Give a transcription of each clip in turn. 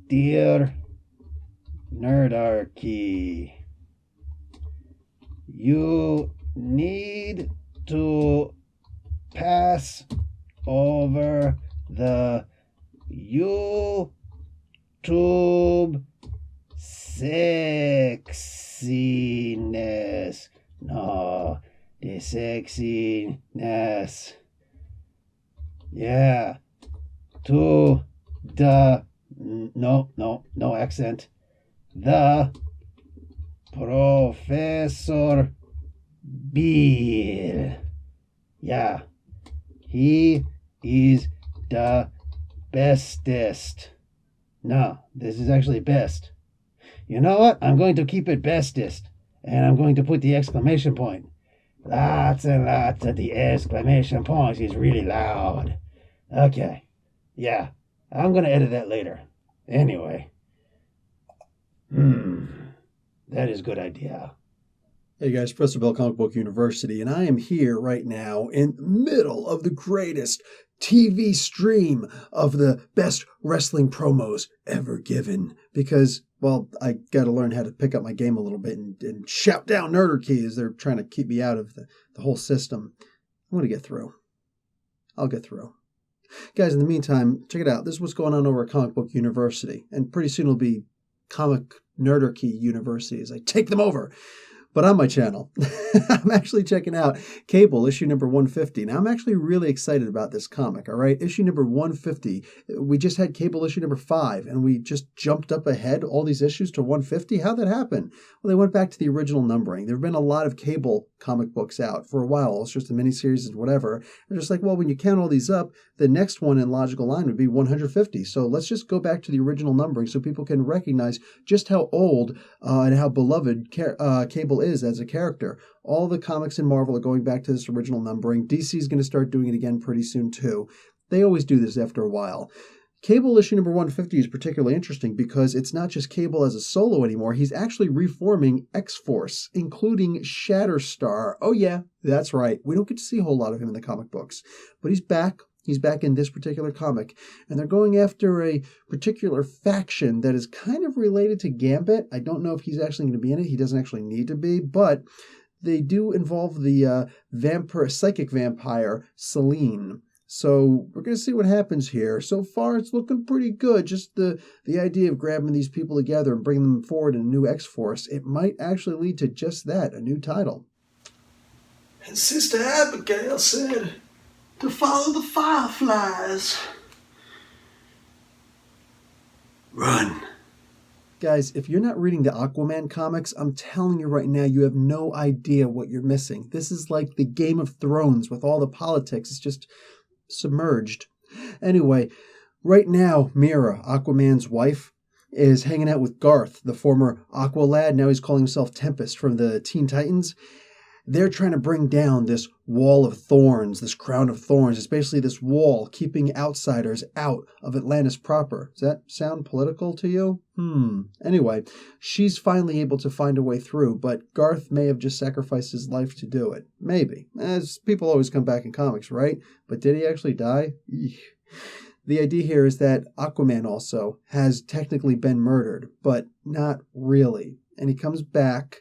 Dear Nerdarchy, you need to pass over the YouTube sexiness. No, the sexiness. Yeah, to the, no accent. The Professor Bill. Yeah, he is the bestest. No, this is actually best. You know what? I'm going to keep it bestest. And I'm going to put the exclamation point. Lots and lots of the exclamation points is really loud. Okay. Yeah. I'm going to edit that later. Anyway. That is a good idea. Hey guys, Professor Bill, Comic Book University, and I am here right now in the middle of the greatest TV stream of the best wrestling promos ever given. Because, well, I got to learn how to pick up my game a little bit and shout down Nerdarchy as they're trying to keep me out of the whole system. I'm going to get through. I'll get through. Guys, in the meantime, check it out. This is what's going on over at Comic Book University. And pretty soon it'll be Comic Nerdarchy University as I take them over. But on my channel, I'm actually checking out Cable, issue number 150. Now, I'm actually really excited about this comic, all right? Issue number 150. We just had Cable issue number 5, and we just jumped up ahead all these issues to 150. How'd that happen? Well, they went back to the original numbering. There have been a lot of Cable comic books out for a while. It's just a miniseries and whatever. They're just like, well, when you count all these up, the next one in logical line would be 150. So let's just go back to the original numbering so people can recognize just how old and how beloved Cable is as a character. All the comics in Marvel are going back to this original numbering. DC is going to start doing it again pretty soon too. They always do this after a while. Cable issue number 150 is particularly interesting because it's not just Cable as a solo anymore. He's actually reforming X-Force, including Shatterstar. Oh yeah, that's right. We don't get to see a whole lot of him in the comic books, but he's back. He's back in this particular comic, and they're going after a particular faction that is kind of related to Gambit. I don't know if he's actually going to be in it. He doesn't actually need to be, but they do involve the psychic vampire, Selene. So we're going to see what happens here. So far, it's looking pretty good. Just the idea of grabbing these people together and bringing them forward in a new X-Force, it might actually lead to just that, a new title. And Sister Abigail said to follow the fireflies. Run. Guys, if you're not reading the Aquaman comics, I'm telling you right now, you have no idea what you're missing. This is like the Game of Thrones with all the politics. It's just submerged. Anyway, right now, Mira, Aquaman's wife, is hanging out with Garth, the former Aqua lad. Now he's calling himself Tempest from the Teen Titans. They're trying to bring down this wall of thorns, this crown of thorns. It's basically this wall keeping outsiders out of Atlantis proper. Does that sound political to you? Anyway, she's finally able to find a way through, but Garth may have just sacrificed his life to do it. Maybe. As people always come back in comics, right? But did he actually die? Eek. The idea here is that Aquaman also has technically been murdered, but not really. And he comes back,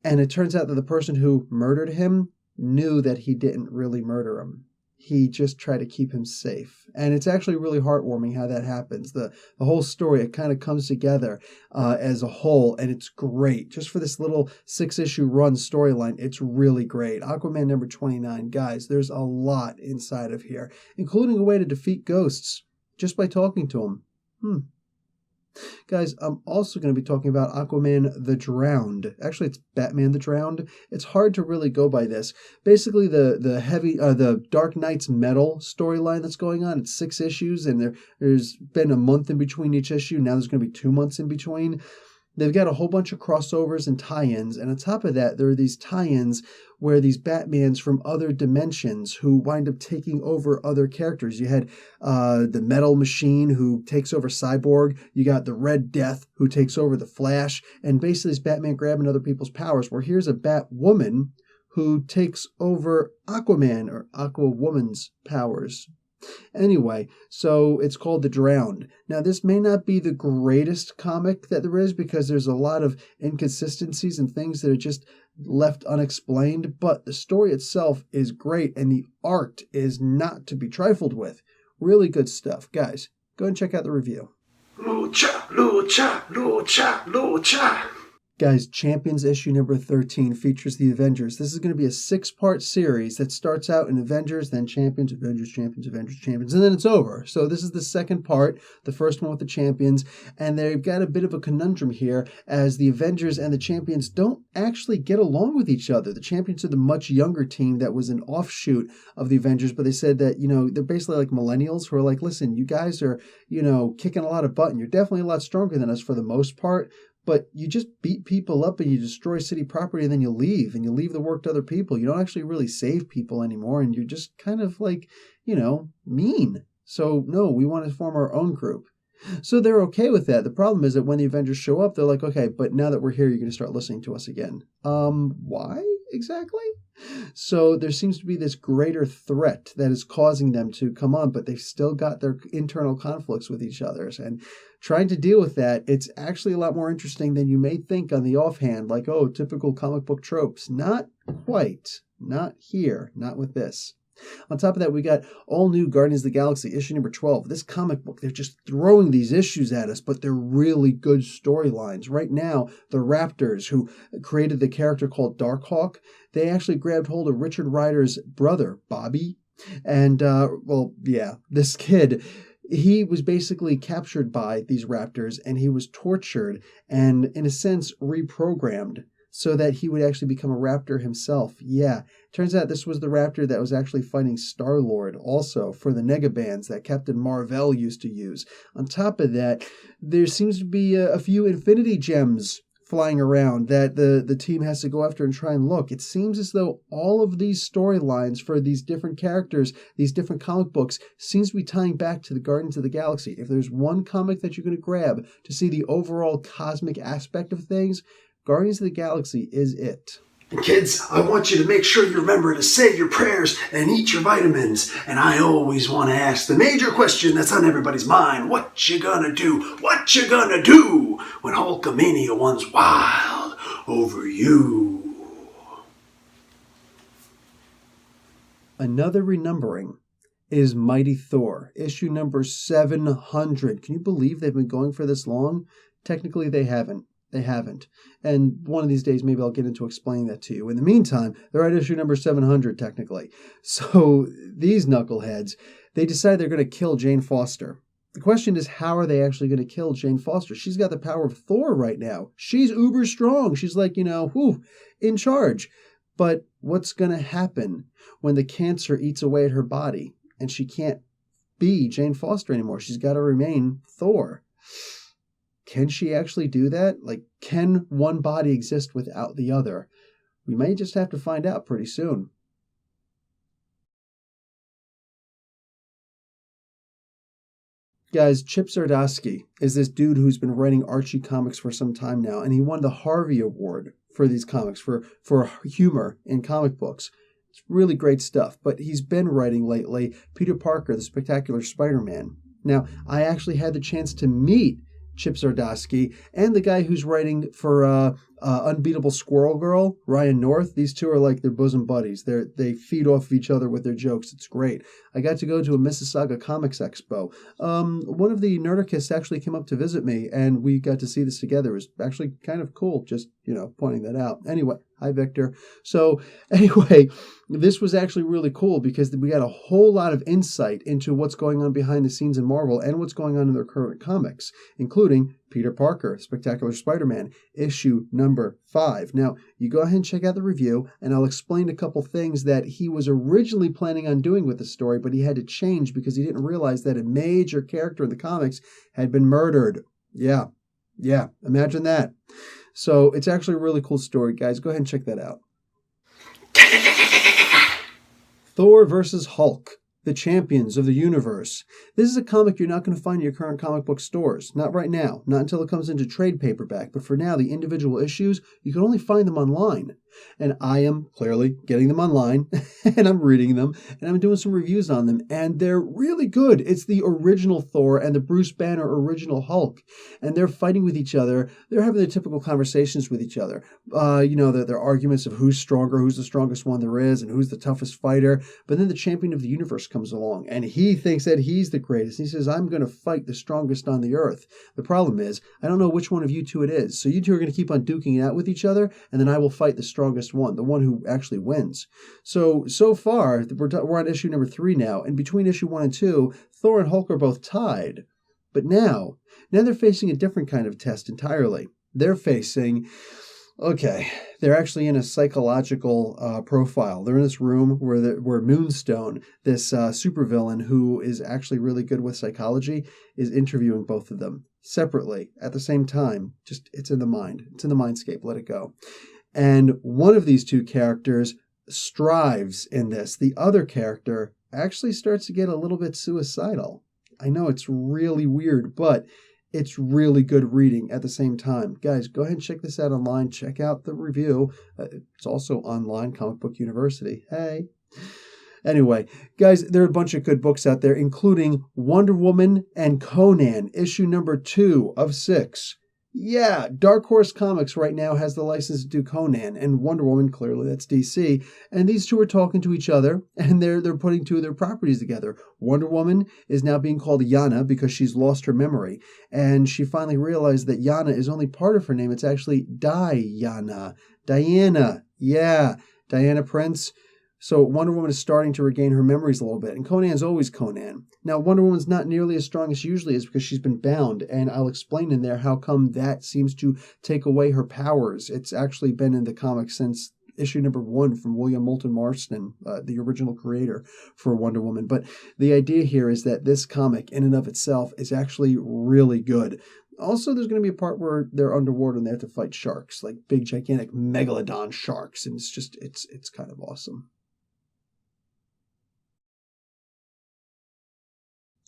and it turns out that the person who murdered him knew that he didn't really murder him. He just tried to keep him safe. And it's actually really heartwarming how that happens. The whole story, it kind of comes together as a whole, and it's great. Just for this little 6-issue run storyline, it's really great. Aquaman number 29. Guys, there's a lot inside of here, including a way to defeat ghosts just by talking to them. Guys, I'm also going to be talking about Aquaman the Drowned. Actually, it's Batman the Drowned. It's hard to really go by this. Basically, the Dark Knight's Metal storyline that's going on, it's 6 issues, and there's been a month in between each issue. Now there's going to be 2 months in between. They've got a whole bunch of crossovers and tie-ins, and on top of that, there are these tie-ins where these Batmans from other dimensions who wind up taking over other characters. You had the Metal Machine who takes over Cyborg. You got the Red Death who takes over the Flash, and basically it's Batman grabbing other people's powers, where here's a Batwoman who takes over Aquaman or Aquawoman's powers. Anyway, so it's called The Drowned. Now, this may not be the greatest comic that there is because there's a lot of inconsistencies and things that are just left unexplained, but the story itself is great and the art is not to be trifled with. Really good stuff. Guys, go and check out the review. Lucha, lucha, lucha, lucha. Guys, Champions issue number 13 features the Avengers. This is going to be a 6-part series that starts out in Avengers, then Champions, Avengers, Champions, Avengers, Champions, and then it's over. So this is the second part, the first one with the Champions, and they've got a bit of a conundrum here as the Avengers and the Champions don't actually get along with each other. The Champions are the much younger team that was an offshoot of the Avengers, but they said that, they're basically like millennials who are like, listen, you guys are, kicking a lot of butt, and you're definitely a lot stronger than us for the most part. But you just beat people up and you destroy city property and then you leave the work to other people. You don't actually really save people anymore and you're just kind of like, mean. So no, we want to form our own group. So they're okay with that. The problem is that when the Avengers show up, they're like, okay, but now that we're here, you're going to start listening to us again. Why exactly? So there seems to be this greater threat that is causing them to come on, but they've still got their internal conflicts with each other. And trying to deal with that, it's actually a lot more interesting than you may think on the offhand, like, oh, typical comic book tropes. Not quite. Not here. Not with this. On top of that, we got all new Guardians of the Galaxy, issue number 12. This comic book, they're just throwing these issues at us, but they're really good storylines. Right now, the Raptors, who created the character called Darkhawk, they actually grabbed hold of Richard Rider's brother, Bobby. And, this kid, he was basically captured by these Raptors, and he was tortured and, in a sense, reprogrammed so that he would actually become a Raptor himself. Yeah, turns out this was the Raptor that was actually fighting Star-Lord also for the Negabands that Captain Marvel used to use. On top of that, there seems to be a few Infinity Gems flying around that the team has to go after and try and look. It seems as though all of these storylines for these different characters, these different comic books, seems to be tying back to the Guardians of the Galaxy. If there's one comic that you're going to grab to see the overall cosmic aspect of things, Guardians of the Galaxy is it. And kids, I want you to make sure you remember to say your prayers and eat your vitamins. And I always want to ask the major question that's on everybody's mind. What you gonna do? What you gonna do when Hulkamania runs wild over you? Another renumbering is Mighty Thor, issue number 700. Can you believe they've been going for this long? Technically, they haven't. They haven't. And one of these days, maybe I'll get into explaining that to you. In the meantime, they're at issue number 700, technically. So these knuckleheads, they decide they're going to kill Jane Foster. The question is, how are they actually going to kill Jane Foster? She's got the power of Thor right now. She's uber strong. She's like, in charge. But what's going to happen when the cancer eats away at her body and she can't be Jane Foster anymore? She's got to remain Thor. Can she actually do that? Like, can one body exist without the other? We may just have to find out pretty soon. Guys, Chip Zdarsky is this dude who's been writing Archie comics for some time now, and he won the Harvey Award for these comics, for humor in comic books. It's really great stuff, but he's been writing lately Peter Parker, the Spectacular Spider-Man. Now, I actually had the chance to meet Chip Zdarsky and the guy who's writing for Unbeatable Squirrel Girl, Ryan North. These two are like their bosom buddies. They feed off of each other with their jokes. It's great. I got to go to a Mississauga Comics Expo. One of the Nerdarchists actually came up to visit me, and we got to see this together. It was actually kind of cool, just, pointing that out. Anyway, hi, Victor. So anyway, this was actually really cool because we got a whole lot of insight into what's going on behind the scenes in Marvel and what's going on in their current comics, including Peter Parker, Spectacular Spider-Man, issue number 5. Now, you go ahead and check out the review, and I'll explain a couple things that he was originally planning on doing with the story, but he had to change because he didn't realize that a major character in the comics had been murdered. Yeah, imagine that. So it's actually a really cool story, guys. Go ahead and check that out. Thor versus Hulk, the champions of the universe. This is a comic you're not going to find in your current comic book stores. Not right now. Not until it comes into trade paperback. But for now, the individual issues, you can only find them online. And I am clearly getting them online, and I'm reading them, and I'm doing some reviews on them, and they're really good. It's the original Thor and the Bruce Banner original Hulk, and they're fighting with each other. They're having their typical conversations with each other. Their arguments of who's stronger, who's the strongest one there is, and who's the toughest fighter. But then the champion of the universe comes along, and he thinks that he's the greatest. He says, I'm going to fight the strongest on the earth. The problem is, I don't know which one of you two it is. So you two are going to keep on duking it out with each other, and then I will fight the strongest one, the one who actually wins. So far, we're on issue number 3 now, and between issue 1 and 2, Thor and Hulk are both tied. But now they're facing a different kind of test entirely. They're actually in a psychological profile. They're in this room where Moonstone, this supervillain who is actually really good with psychology, is interviewing both of them separately at the same time. Just, it's in the mind. It's in the mindscape. Let it go. And one of these two characters strives in this. The other character actually starts to get a little bit suicidal. I know it's really weird, but it's really good reading at the same time. Guys, go ahead and check this out online. Check out the review. It's also online, Comic Book University. Hey. Anyway, guys, there are a bunch of good books out there, including Wonder Woman and Conan, issue number 2 of 6. Yeah, Dark Horse Comics right now has the license to do Conan, and Wonder Woman, clearly that's DC, and these two are talking to each other, and they're putting two of their properties together. Wonder Woman is now being called Yana because she's lost her memory, and she finally realized that Yana is only part of her name. It's actually Diana. Yeah, Diana Prince. So Wonder Woman is starting to regain her memories a little bit, and Conan's always Conan. Now, Wonder Woman's not nearly as strong as she usually is because she's been bound, and I'll explain in there how come that seems to take away her powers. It's actually been in the comics since issue number 1 from William Moulton Marston, the original creator for Wonder Woman. But the idea here is that this comic, in and of itself, is actually really good. Also, there's going to be a part where they're underwater and they have to fight sharks, like big, gigantic megalodon sharks, and it's kind of awesome.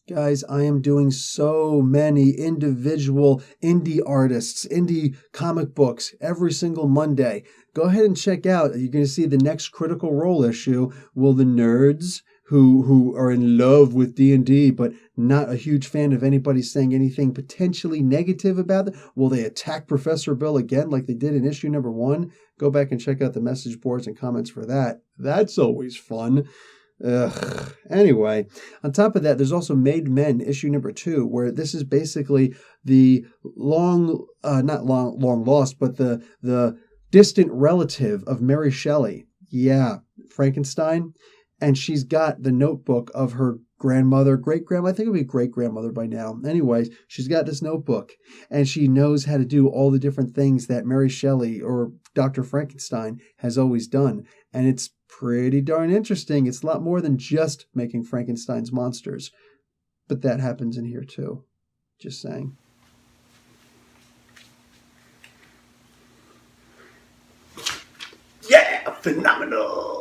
Guys, I am doing so many individual indie artists, indie comic books every single Monday. Go ahead and check out. You're going to see the next Critical Role issue. Will the nerds who are in love with D&D but not a huge fan of anybody saying anything potentially negative about it, will they attack Professor Bill again like they did in issue number 1? Go back and check out the message boards and comments for that. That's always fun. Anyway, on top of that, there's also Made Men issue number 2, where this is basically the not long lost, but the distant relative of Mary Shelley. Yeah, Frankenstein. And she's got the notebook of her grandmother, great-grandmother, I think it would be great-grandmother by now. Anyways, she's got this notebook, and she knows how to do all the different things that Mary Shelley or Dr. Frankenstein has always done. And it's pretty darn interesting. It's a lot more than just making Frankenstein's monsters. But that happens in here too. Just saying. Yeah, phenomenal.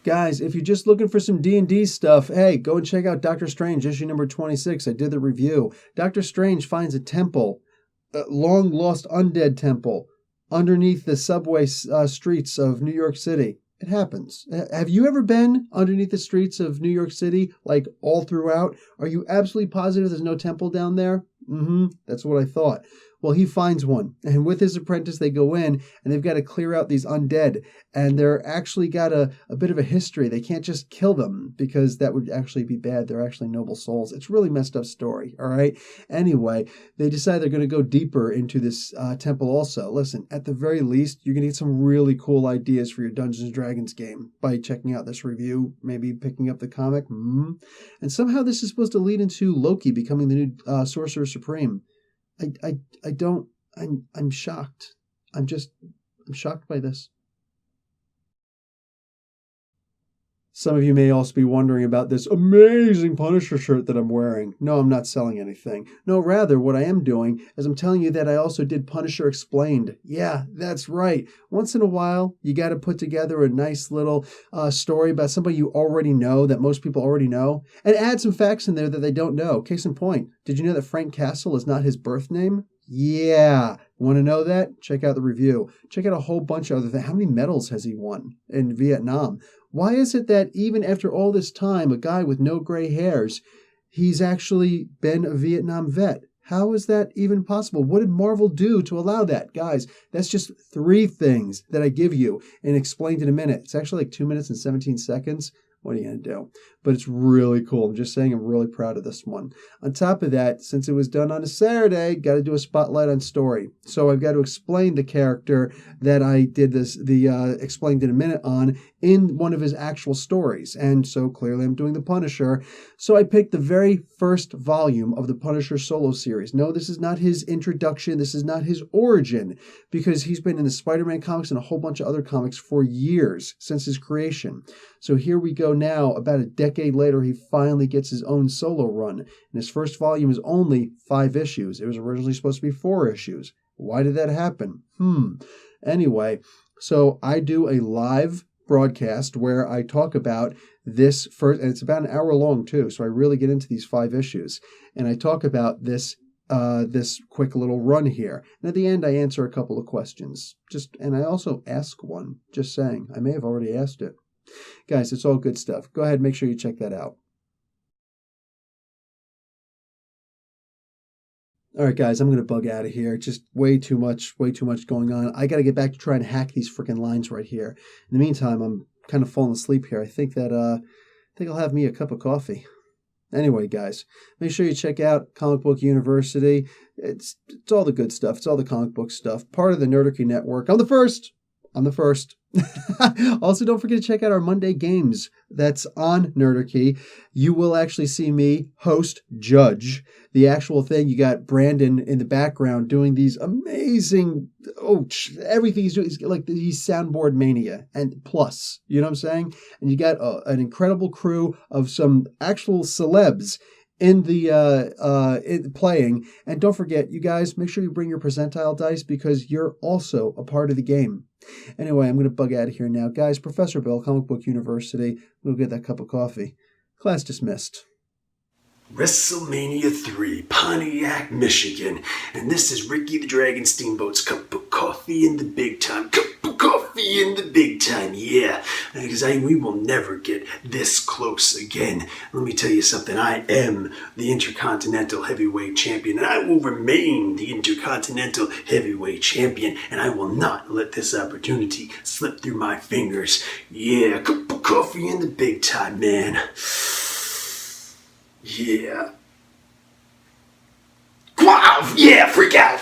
Guys, if you're just looking for some D&D stuff, hey, go and check out Doctor Strange, issue number 26. I did the review. Doctor Strange finds a temple, a long-lost undead temple, underneath the subway streets of New York City. It happens. Have you ever been underneath the streets of New York City, like all throughout? Are you absolutely positive there's no temple down there? That's what I thought. Well, he finds one, and with his apprentice, they go in, and they've got to clear out these undead, and they're actually got a bit of a history. They can't just kill them, because that would actually be bad. They're actually noble souls. It's a really messed up story, all right? Anyway, they decide they're going to go deeper into this temple also. Listen, at the very least, you're going to get some really cool ideas for your Dungeons & Dragons game by checking out this review, maybe picking up the comic. And somehow this is supposed to lead into Loki becoming the new Sorcerer Supreme. I'm shocked. I'm shocked by this. Some of you may also be wondering about this amazing Punisher shirt that I'm wearing. No, I'm not selling anything. No, rather, what I am doing is I'm telling you that I also did Punisher Explained. Yeah, that's right. Once in a while, you got to put together a nice little story about somebody you already know, that most people already know, and add some facts in there that they don't know. Case in point, did you know that Frank Castle is not his birth name? Yeah. Want to know that? Check out the review. Check out a whole bunch of other things. How many medals has he won in Vietnam? Why is it that even after all this time, a guy with no gray hairs, he's actually been a Vietnam vet? How is that even possible? What did Marvel do to allow that? Guys, that's just 3 things that I give you and explained in a minute. It's actually like 2 minutes and 17 seconds. What are you going to do? But it's really cool. I'm just saying I'm really proud of this one. On top of that, since it was done on a Saturday, got to do a spotlight on story. So I've got to explain the character that I did explained in a minute on in one of his actual stories. And so clearly I'm doing the Punisher. So I picked the very first volume of the Punisher solo series. No, this is not his introduction. This is not his origin, because he's been in the Spider-Man comics and a whole bunch of other comics for years since his creation. So here we go now, about a decade later, he finally gets his own solo run. And his first volume is only 5 issues. It was originally supposed to be 4 issues. Why did that happen? Anyway, so I do a live broadcast where I talk about this first, and it's about an hour long too, so I really get into these 5 issues. And I talk about this quick little run here. And at the end, I answer a couple of questions. And I also ask one, just saying. I may have already asked it. Guys, it's all good stuff. Go ahead, make sure you check that out. All right, guys, I'm going to bug out of here. Just way too much going on. I got to get back to trying to hack these freaking lines right here. In the meantime, I'm kind of falling asleep here. I think I'll have me a cup of coffee. Anyway, guys, make sure you check out Comic Book University. It's all the good stuff. It's all the comic book stuff. Part of the Nerdarchy network. I'm the first. Also, don't forget to check out our Monday games. That's on Nerdarchy. You will actually see me host Judge, the actual thing. You got Brandon in the background doing these amazing, everything he's doing. He's soundboard mania and plus, you know what I'm saying? And you got an incredible crew of some actual celebs in the playing. And don't forget, you guys, make sure you bring your percentile dice because you're also a part of the game. Anyway, I'm going to bug out of here now. Guys, Professor Bill, Comic Book University. We'll get that cup of coffee. Class dismissed. WrestleMania 3, Pontiac, Michigan. And this is Ricky the Dragon Steamboat's cup of coffee in the big time. Cup of coffee in the big time, yeah. Because we will never get this close again. Let me tell you something. I am the Intercontinental Heavyweight Champion, and I will remain the Intercontinental Heavyweight Champion, and I will not let this opportunity slip through my fingers. Yeah, cup of coffee in the big time, man. Yeah. Wow, yeah, freak out.